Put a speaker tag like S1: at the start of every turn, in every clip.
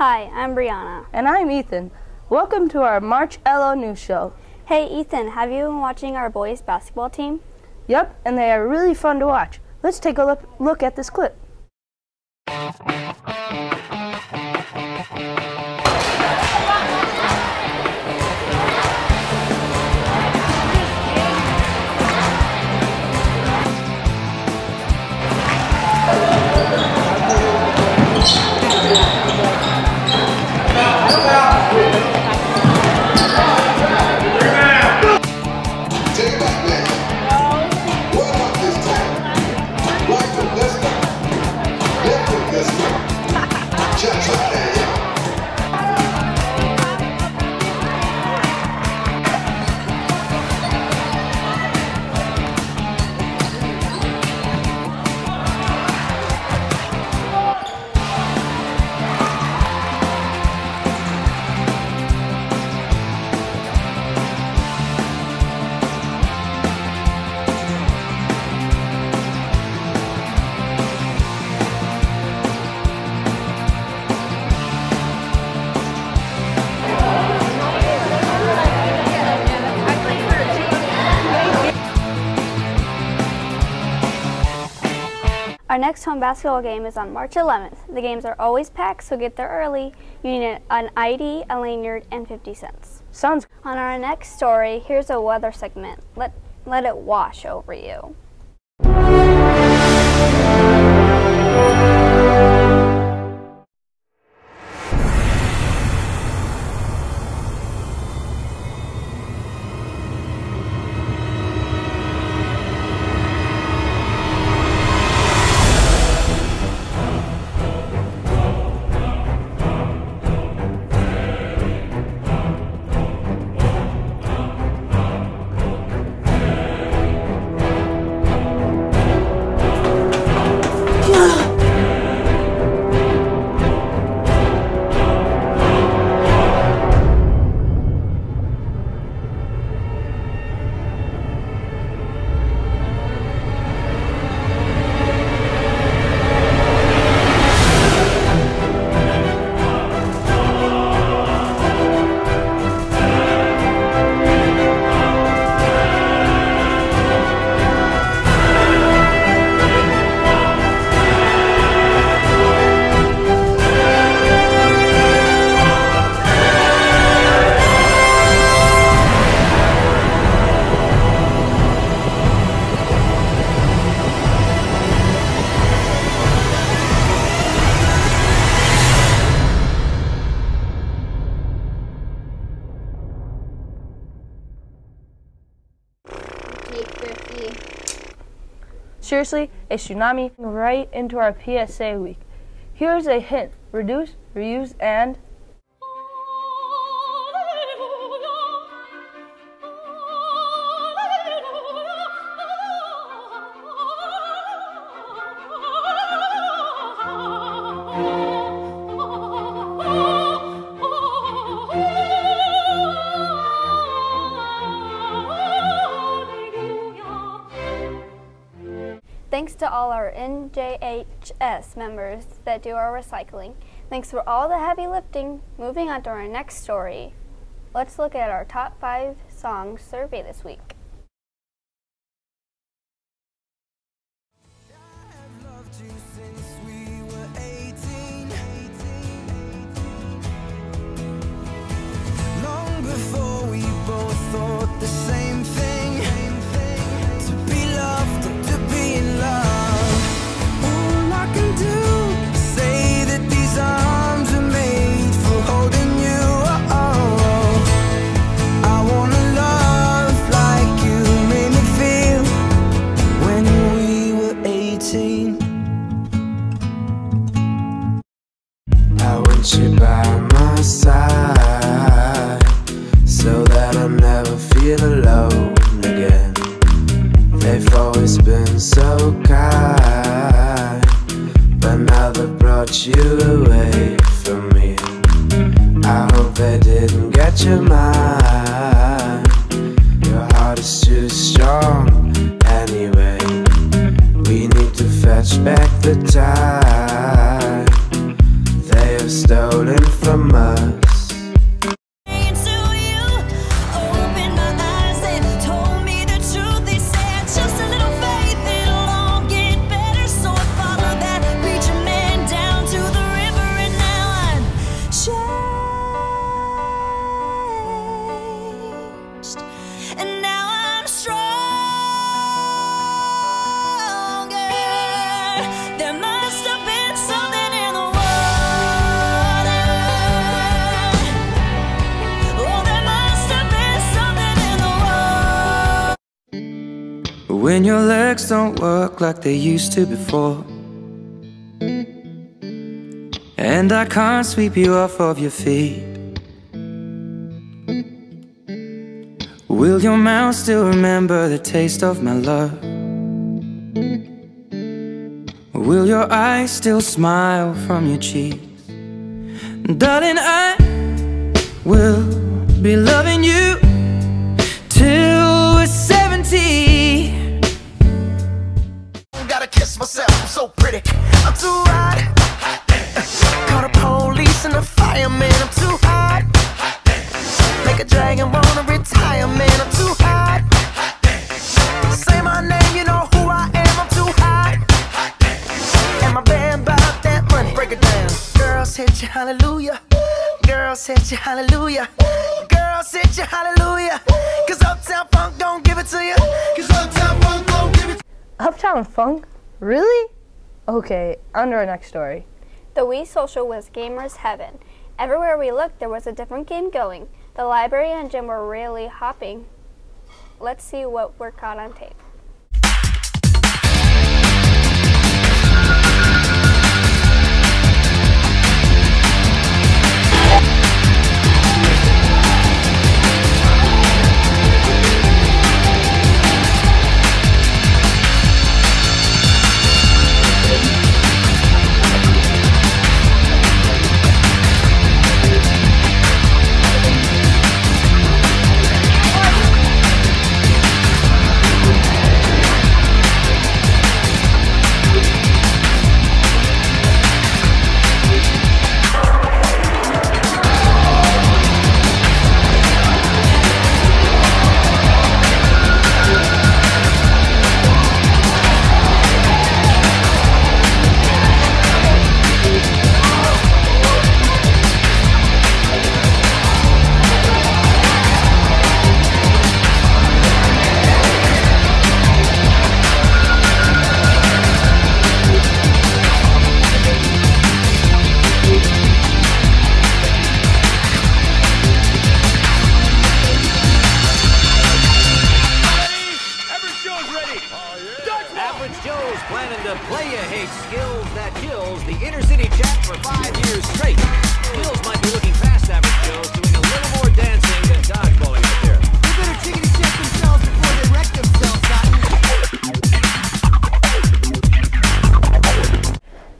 S1: Hi, I'm Brianna.
S2: And I'm Ethan. Welcome to our March LLNews show.
S1: Hey Ethan, have you been watching our boys basketball team?
S2: Yep, and they are really fun to watch. Let's take a look at this clip.
S1: Our next home basketball game is on March 11th. The games are always packed, so get there early. You need an ID, a lanyard, and 50 cents.
S2: Sounds good.
S1: On our next story, here's a weather segment. Let it wash over you.
S2: Seriously, a tsunami right into our PSA week. Here's a hint: reduce, reuse, and
S1: Thanks to all our NJHS members that do our recycling. Thanks for all the heavy lifting. Moving on to our next story. Let's look at our top 5 songs survey this week.
S3: Long before we both thought the same thing, to be loved and to be in love. All I can do is say that these arms are made for holding you. I wanna love like when your legs don't work like they used to before, and I can't sweep you off of your feet. Will your mouth still remember the taste of my love? Will your eyes still smile from your cheeks? Darling, I will be loving you till we're 70.
S4: Gotta kiss myself, I'm so pretty. I'm too hot. Call the police and the fireman, I'm too hot. Make a dragon wanna retire, man, I'm too hot. Say my name, you know who I am, I'm too hot. And my band bought that money, break it down. Girls hit you, hallelujah. Girls hit you, hallelujah. Girls hit you, hallelujah. Cause Uptown Funk don't give it to you. Cause Uptown Funk don't give it to you.
S2: Uptown Funk? Really? Okay, on to our next story.
S1: The Wii Social was gamers' heaven. Everywhere we looked, there was a different game going. The library and gym were really hopping. Let's see what were caught on tape.
S5: Joe's planning to play you hate skills that kills the inner city chat for 5 years straight. Skills might be looking past average Joe's, doing a little more dancing than dodgeballing out there.
S4: They better chickity check themselves before they wreck themselves, Cotton.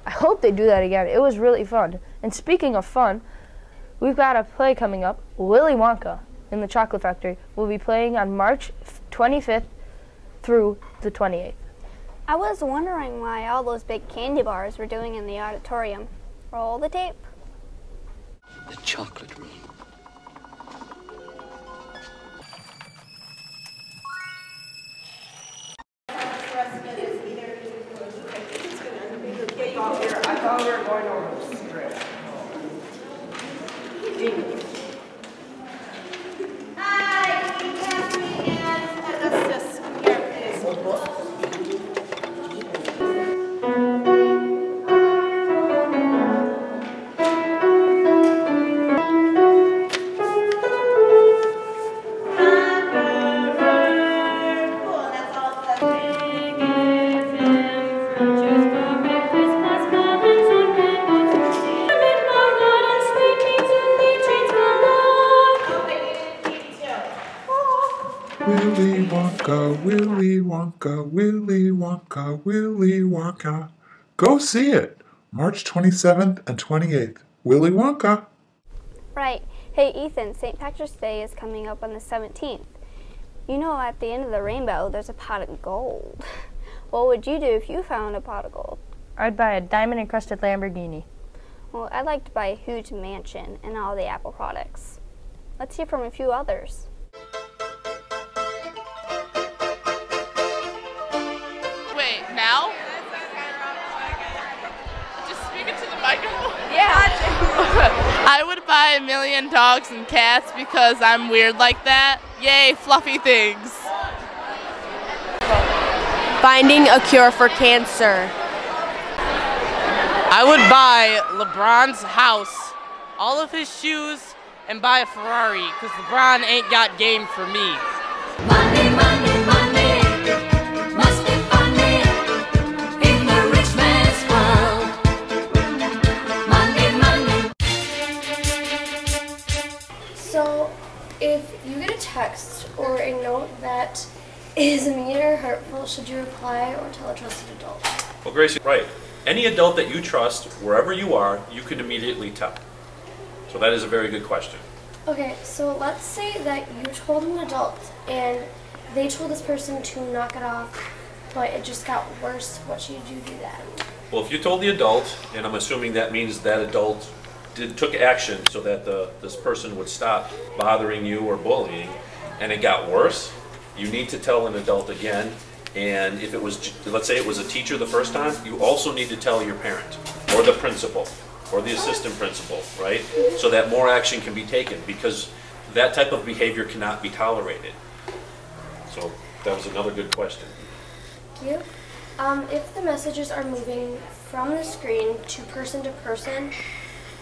S2: I hope they do that again. It was really fun. And speaking of fun, we've got a play coming up, Willy Wonka in the Chocolate Factory. Will be playing on March 25th through the 28th.
S1: I was wondering why all those big candy bars were doing in the auditorium. Roll the tape.
S6: The chocolate room.
S7: I thought we were going over the script.
S8: Hi, Catherine, and Augustus. Here, please.
S9: Willy Wonka, Willy Wonka, Willy Wonka, Willy Wonka. Go see it, March 27th and 28th. Willy Wonka.
S1: Right. Hey, Ethan, St. Patrick's Day is coming up on the 17th. You know, at the end of the rainbow, there's a pot of gold. What would you do if you found a pot of gold?
S2: I'd buy a diamond-encrusted Lamborghini.
S1: Well, I'd like to buy a huge mansion and all the Apple products. Let's hear from a few others.
S10: Wait, now? Just speak into the microphone.
S1: Yeah.
S10: I would buy 1 million dogs and cats because I'm weird like that. Yay, fluffy things.
S11: Finding a cure for cancer.
S12: I would buy LeBron's house, all of his shoes, and buy a Ferrari, because LeBron ain't got game for me.
S8: Money, money, money.
S13: text or a note that is mean or hurtful, should you reply or tell a trusted adult?
S14: Well, Gracie, right. Any adult that you trust, wherever you are, you can immediately tell. So that is a very good question.
S13: Okay, so let's say that you told an adult and they told this person to knock it off, but it just got worse. What should you do then?
S14: Well, if you told the adult, and I'm assuming that means that adult took action so that this person would stop bothering you or bullying, and it got worse, you need to tell an adult again. And if it was, let's say it was a teacher the first time, you also need to tell your parent or the principal or the assistant principal, right? So that more action can be taken, because that type of behavior cannot be tolerated. So that was another good question.
S13: Thank you. If the messages are moving from the screen to person,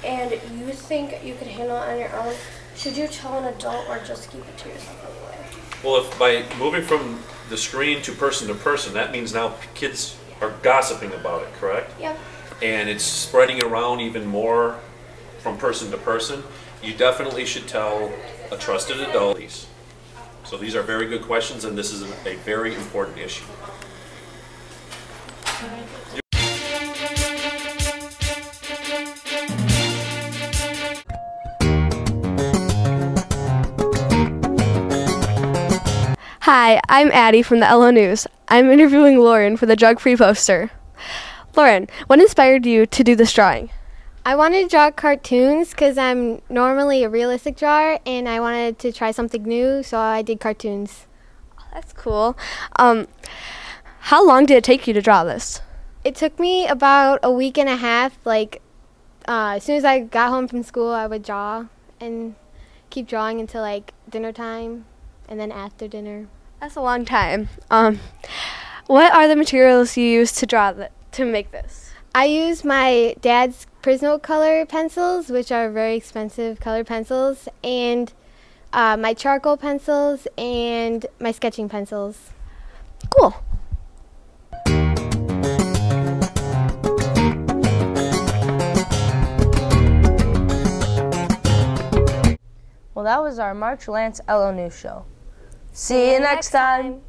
S13: and you think you can handle it on your own, should you tell an adult or just keep it to yourself anyway?
S14: Well, if by moving from the screen to person, that means now kids are gossiping about it, correct?
S13: Yep.
S14: And it's spreading around even more from person to person, you definitely should tell a trusted adult. So these are very good questions, and this is a very important issue.
S11: Hi, I'm Addie from the LLNews. I'm interviewing Lauren for the drug-free poster. Lauren, what inspired you to do this drawing?
S15: I wanted to draw cartoons because I'm normally a realistic drawer, and I wanted to try something new, so I did cartoons.
S11: Oh, that's cool. How long did it take you to draw this?
S15: It took me about a week and a half. As soon as I got home from school, I would draw and keep drawing until dinner time, and then after dinner.
S11: That's a long time. What are the materials you used to make this?
S15: I used my dad's Prismacolor pencils, which are very expensive color pencils, and my charcoal pencils and my sketching pencils.
S11: Cool.
S2: Well, that was our March Lance LLNews show. See you next time.